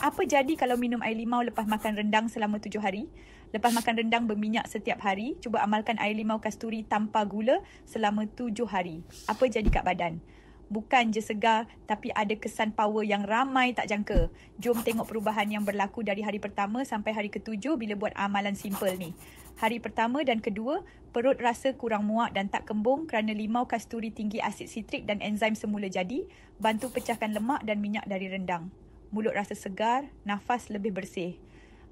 Apa jadi kalau minum air limau lepas makan rendang selama 7 hari? Lepas makan rendang berminyak setiap hari, cuba amalkan air limau kasturi tanpa gula selama 7 hari. Apa jadi kat badan? Bukan je segar, tapi ada kesan power yang ramai tak jangka. Jom tengok perubahan yang berlaku dari hari pertama sampai hari ke-7 bila buat amalan simple ni. Hari pertama dan kedua, perut rasa kurang muak dan tak kembung kerana limau kasturi tinggi asid sitrik dan enzim semula jadi, bantu pecahkan lemak dan minyak dari rendang. Mulut rasa segar, nafas lebih bersih.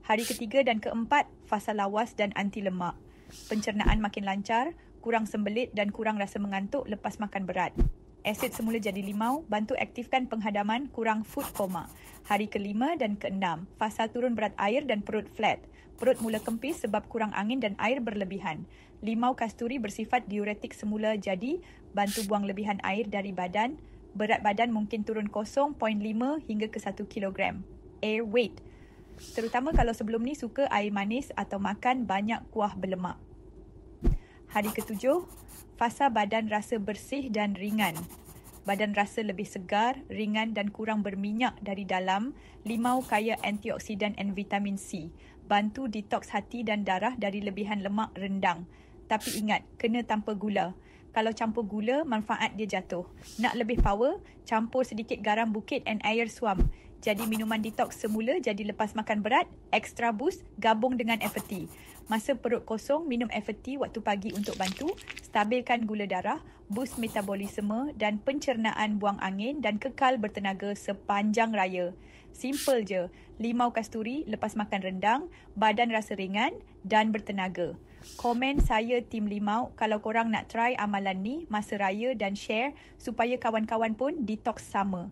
Hari ketiga dan keempat, fasa lawas dan anti lemak. Pencernaan makin lancar, kurang sembelit dan kurang rasa mengantuk lepas makan berat. Asid semula jadi limau, bantu aktifkan penghadaman, kurang food coma. Hari kelima dan keenam, fasa turun berat air dan perut flat. Perut mula kempis sebab kurang angin dan air berlebihan. Limau kasturi bersifat diuretik semula jadi, bantu buang lebihan air dari badan. Berat badan mungkin turun 0.5 hingga ke 1 kilogram. Air weight. Terutama kalau sebelum ni suka air manis atau makan banyak kuah berlemak. Hari ke-7, fasa badan rasa bersih dan ringan. Badan rasa lebih segar, ringan dan kurang berminyak dari dalam. Limau kaya antioksidan dan vitamin C. Bantu detoks hati dan darah dari lebihan lemak rendang. Tapi ingat, kena tanpa gula. Kalau campur gula, manfaat dia jatuh. Nak lebih power, campur sedikit garam bukit dan air suam. Jadi minuman detox semula jadi lepas makan berat, extra boost, gabung dengan FT. Masa perut kosong, minum FT waktu pagi untuk bantu, stabilkan gula darah, boost metabolisme dan pencernaan buang angin dan kekal bertenaga sepanjang raya. Simple je, limau kasturi lepas makan rendang, badan rasa ringan dan bertenaga. Komen saya tim limau kalau korang nak try amalan ni masa raya dan share supaya kawan-kawan pun detox sama.